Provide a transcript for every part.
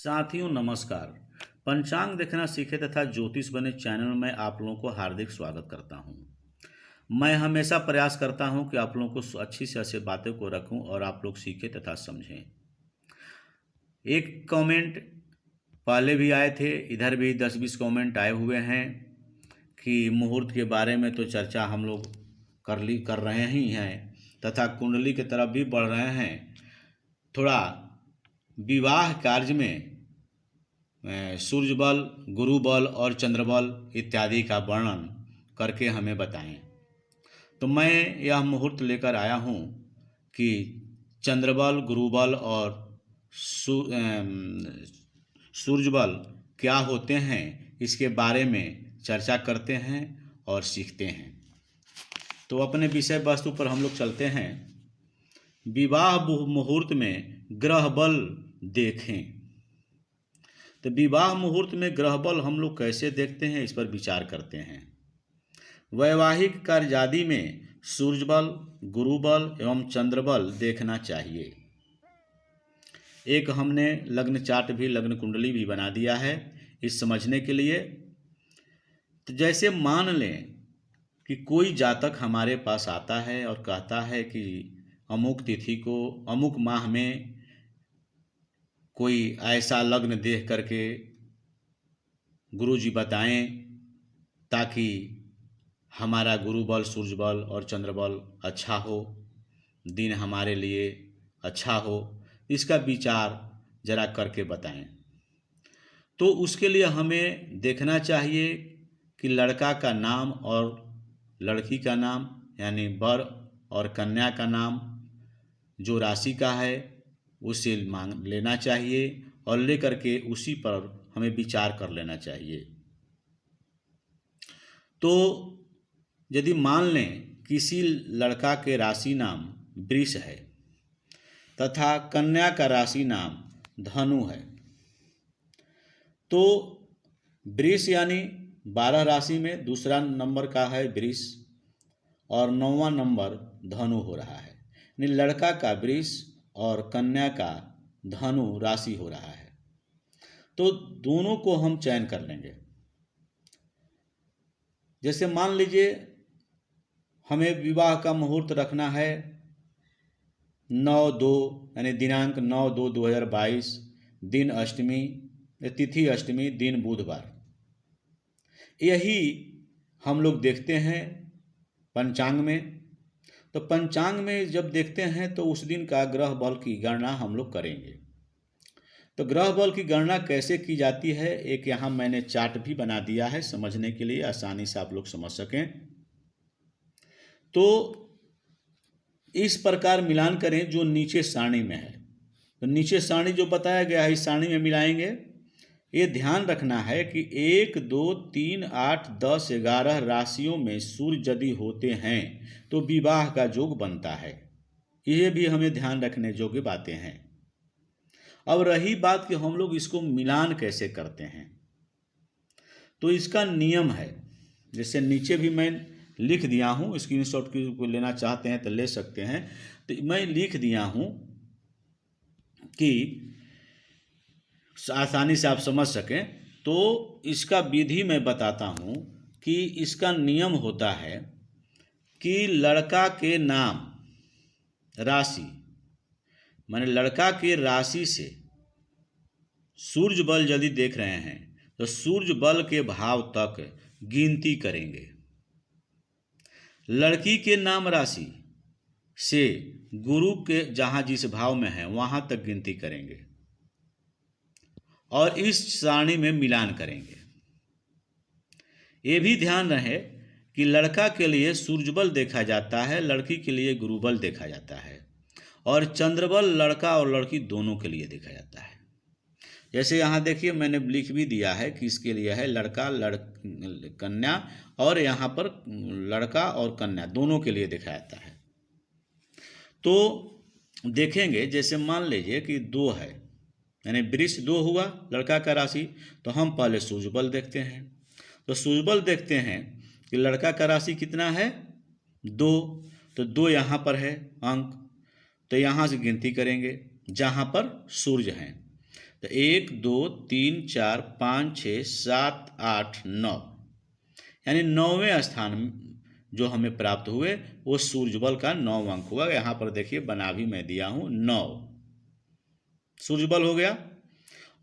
साथियों नमस्कार। पंचांग देखना सीखे तथा ज्योतिष बने चैनल में आप लोगों को हार्दिक स्वागत करता हूं। मैं हमेशा प्रयास करता हूं कि आप लोगों को अच्छी से अच्छी बातों को रखूं और आप लोग सीखें तथा समझें। एक कमेंट पहले भी आए थे, इधर भी 10-20 कमेंट आए हुए हैं कि मुहूर्त के बारे में तो चर्चा हम लोग कर रहे ही हैं तथा कुंडली की तरफ भी बढ़ रहे हैं। थोड़ा विवाह कार्य में सूर्य बल, गुरु बल और चंद्र बल इत्यादि का वर्णन करके हमें बताएं। तो मैं यह मुहूर्त लेकर आया हूँ कि चंद्र बल, गुरु बल और सूर्य बल क्या होते हैं, इसके बारे में चर्चा करते हैं और सीखते हैं। तो अपने विषय वस्तु पर हम लोग चलते हैं। विवाह मुहूर्त में ग्रह बल देखें। तो विवाह मुहूर्त में ग्रह बल हम लोग कैसे देखते हैं, इस पर विचार करते हैं। वैवाहिक कार्यादि में सूर्य बल, गुरु बल एवं चंद्र बल देखना चाहिए। एक हमने लग्न चार्ट भी, लग्न कुंडली भी बना दिया है इस समझने के लिए। तो जैसे मान लें कि कोई जातक हमारे पास आता है और कहता है कि अमुक तिथि को, अमुक माह में कोई ऐसा लग्न देख करके गुरुजी बताएं ताकि हमारा गुरु बल, सूर्य बल और चंद्र बल अच्छा हो, दिन हमारे लिए अच्छा हो, इसका विचार जरा करके बताएं। तो उसके लिए हमें देखना चाहिए कि लड़का का नाम और लड़की का नाम, यानी वर और कन्या का नाम जो राशि का है उसे मांग लेना चाहिए और लेकर के उसी पर हमें विचार कर लेना चाहिए। तो यदि मान लें किसी लड़का के राशि नाम वृष है तथा कन्या का राशि नाम धनु है, तो वृष यानी 12 राशि में दूसरा नंबर का है वृष और 9वां नंबर धनु हो रहा है। यानी लड़का का वृष और कन्या का धनु राशि हो रहा है। तो दोनों को हम चयन कर लेंगे। जैसे मान लीजिए हमें विवाह का मुहूर्त रखना है 9/2 यानी दिनांक 9/2/2022, दिन अष्टमी, तिथि अष्टमी, दिन बुधवार। यही हम लोग देखते हैं पंचांग में। तो पंचांग में जब देखते हैं तो उस दिन का ग्रह बल की गणना हम लोग करेंगे। तो ग्रह बल की गणना कैसे की जाती है, एक यहाँ मैंने चार्ट भी बना दिया है समझने के लिए, आसानी से आप लोग समझ सकें। तो इस प्रकार मिलान करें जो नीचे सारणी में है। तो नीचे सारणी जो बताया गया है इस सारणी में मिलाएंगे। ये ध्यान रखना है कि 1, 2, 3, 8, 10, 11 राशियों में सूर्य यदि होते हैं तो विवाह का योग बनता है। ये भी हमें ध्यान रखने योग्य बातें हैं। अब रही बात कि हम लोग इसको मिलान कैसे करते हैं, तो इसका नियम है। जैसे नीचे भी मैं लिख दिया हूँ, स्क्रीनशॉट को लेना चाहते हैं तो ले सकते हैं। तो मैं लिख दिया हूँ कि आसानी से आप समझ सकें। तो इसका विधि मैं बताता हूँ कि इसका नियम होता है कि लड़का के नाम राशि, माने लड़का के राशि से सूर्य बल यदि देख रहे हैं तो सूर्य बल के भाव तक गिनती करेंगे। लड़की के नाम राशि से गुरु के जहाँ जिस भाव में है वहाँ तक गिनती करेंगे और इस सारणी में मिलान करेंगे। ये भी ध्यान रहे कि लड़का के लिए सूर्य बल देखा जाता है, लड़की के लिए गुरु बल देखा जाता है और चंद्रबल लड़का और लड़की दोनों के लिए देखा जाता है। जैसे यहाँ देखिए मैंने लिख भी दिया है कि इसके लिए है लड़का कन्या, और यहाँ पर लड़का और कन्या दोनों के लिए देखा जाता है। तो देखेंगे, जैसे मान लीजिए कि 2 है, यानी वृष 2 हुआ लड़का का राशि, तो हम पहले सूर्य बल देखते हैं। तो सूर्य बल देखते हैं कि लड़का का राशि कितना है 2, तो 2 यहाँ पर है अंक, तो यहाँ से गिनती करेंगे जहाँ पर सूर्य हैं। तो 1 2 3 4 5 6 7 8 9, यानी 9वें स्थान जो हमें प्राप्त हुए वो सूर्यबल का 9 अंक हुआ। यहाँ पर देखिए बना भी मैं दिया हूँ 9 सूर्यबल हो गया।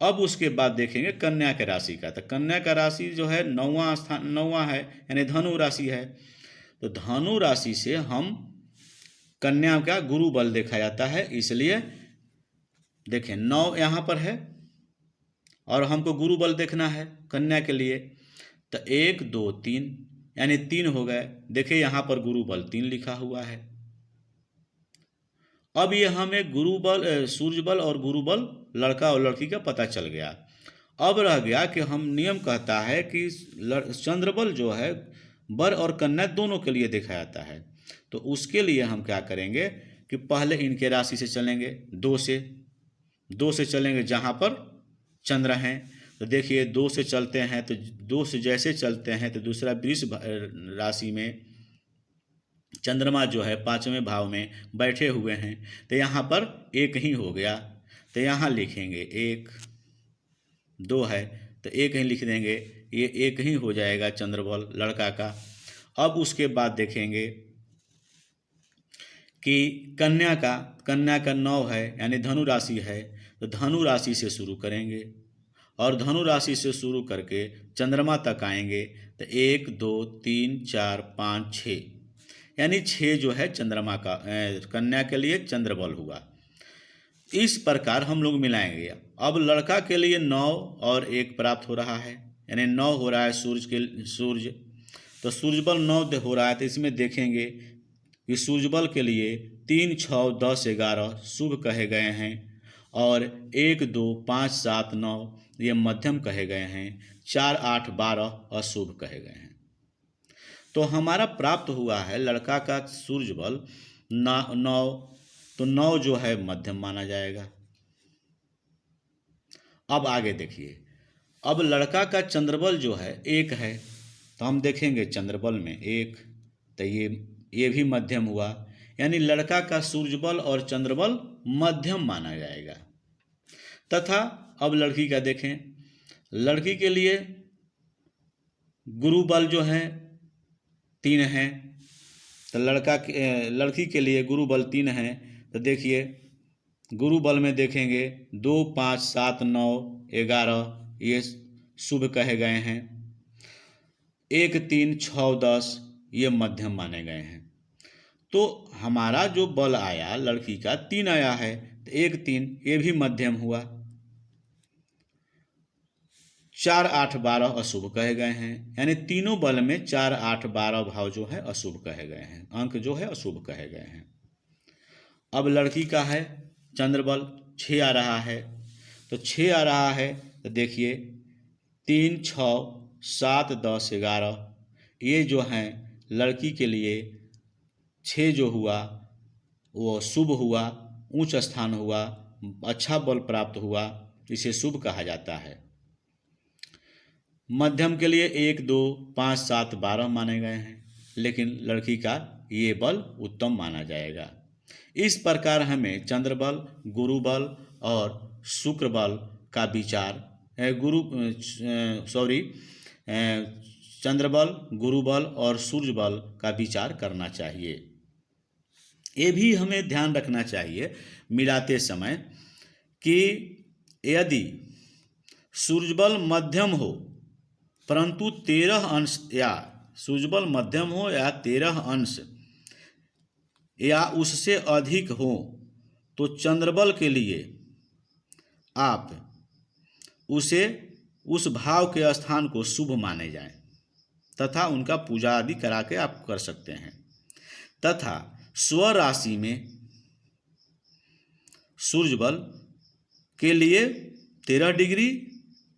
अब उसके बाद देखेंगे कन्या के राशि का। तो कन्या का राशि जो है 9वां स्थान 9वां है, यानी धनु राशि है। तो धनु राशि से हम कन्या का गुरु बल देखा जाता है, इसलिए देखें 9 यहाँ पर है और हमको गुरु बल देखना है कन्या के लिए। तो 1 2 3 यानी 3 हो गए। देखिए यहाँ पर गुरु बल 3 लिखा हुआ है। अब ये हमें गुरु बल सूर्य बल और गुरु बल लड़का और लड़की का पता चल गया। अब रह गया कि हम नियम कहता है कि चंद्रबल जो है वर और कन्या दोनों के लिए देखा जाता है। तो उसके लिए हम क्या करेंगे कि पहले इनके राशि से चलेंगे, 2 से चलेंगे जहाँ पर चंद्र हैं। तो देखिए 2 से चलते हैं, तो 2 से जैसे चलते हैं तो दूसरा वृष राशि में चंद्रमा जो है 5वें भाव में बैठे हुए हैं। तो यहाँ पर 1 ही हो गया, तो यहाँ लिखेंगे 1 2 है तो 1 ही लिख देंगे, ये 1 ही हो जाएगा चंद्रबल लड़का का। अब उसके बाद देखेंगे कि कन्या का 9 है, यानी धनु राशि है। तो धनु राशि से शुरू करेंगे और धनु राशि से शुरू करके चंद्रमा तक आएंगे। तो 1 2 3 4 5 6, यानी 6 जो है चंद्रमा का कन्या के लिए चंद्रबल हुआ। इस प्रकार हम लोग मिलाएंगे। अब लड़का के लिए 9 और 1 प्राप्त हो रहा है, यानी 9 हो रहा है सूर्य। तो सूर्यबल 9 हो रहा है। तो इसमें देखेंगे कि सूर्यबल के लिए 3 6 10 11 शुभ कहे गए हैं और 1 2 5 7 9 ये मध्यम कहे गए हैं, 4 8 12 अशुभ कहे गए हैं। तो हमारा प्राप्त हुआ है लड़का का सूर्यबल 9, तो 9 जो है मध्यम माना जाएगा। अब आगे देखिए, अब लड़का का चंद्रबल जो है 1 है, तो हम देखेंगे चंद्रबल में 1, तो ये भी मध्यम हुआ, यानी लड़का का सूर्यबल और चंद्रबल मध्यम माना जाएगा। तथा अब लड़की का देखें, लड़की के लिए गुरु बल जो है 3 है। तो लड़की के लिए गुरु बल 3 है। तो देखिए गुरु बल में देखेंगे 2 5 7 9 11 ये शुभ कहे गए हैं, 1 3 6 10 ये मध्यम माने गए हैं। तो हमारा जो बल आया लड़की का 3 आया है, तो 1 3 ये भी मध्यम हुआ। 4 8 12 अशुभ कहे गए हैं, यानी तीनों बल में 4 8 12 भाव जो है अशुभ कहे गए हैं, अंक जो है अशुभ कहे गए हैं। अब लड़की का है चंद्रबल 6 आ रहा है। तो 6 आ रहा है, तो देखिए 3 6 7 10 11 ये जो हैं लड़की के लिए 6 जो हुआ वो शुभ हुआ, उच्च स्थान हुआ, अच्छा बल प्राप्त हुआ, इसे शुभ कहा जाता है। मध्यम के लिए 1 2 5 7 12 माने गए हैं, लेकिन लड़की का ये बल उत्तम माना जाएगा। इस प्रकार हमें चंद्रबल, गुरुबल और शुक्रबल का विचार चंद्रबल, गुरुबल और सूर्यबल का विचार करना चाहिए। ये भी हमें ध्यान रखना चाहिए मिलाते समय कि यदि सूर्यबल मध्यम हो परंतु 13 अंश या सूर्यबल मध्यम हो या 13 अंश या उससे अधिक हो तो चंद्रबल के लिए आप उस भाव के स्थान को शुभ माने जाएं तथा उनका पूजा आदि करा के आप कर सकते हैं। तथा स्वराशि में सूर्यबल के लिए 13 डिग्री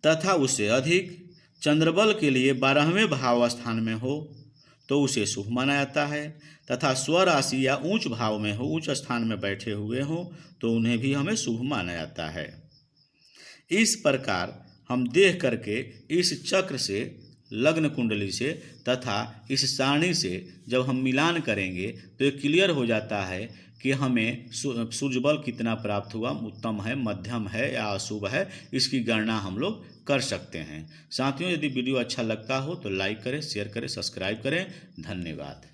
तथा उससे अधिक चंद्रबल के लिए 12वें भाव स्थान में हो तो उसे शुभ माना जाता है। तथा स्वराशि या ऊंच भाव में हो, ऊंच स्थान में बैठे हुए हो तो उन्हें भी हमें शुभ माना जाता है। इस प्रकार हम देख करके इस चक्र से लग्न कुंडली से तथा इस सारणी से जब हम मिलान करेंगे तो ये क्लियर हो जाता है कि हमें सूर्य बल कितना प्राप्त हुआ, उत्तम है, मध्यम है या अशुभ है, इसकी गणना हम लोग कर सकते हैं। साथियों, यदि वीडियो अच्छा लगता हो तो लाइक करें, शेयर करें, सब्सक्राइब करें। धन्यवाद।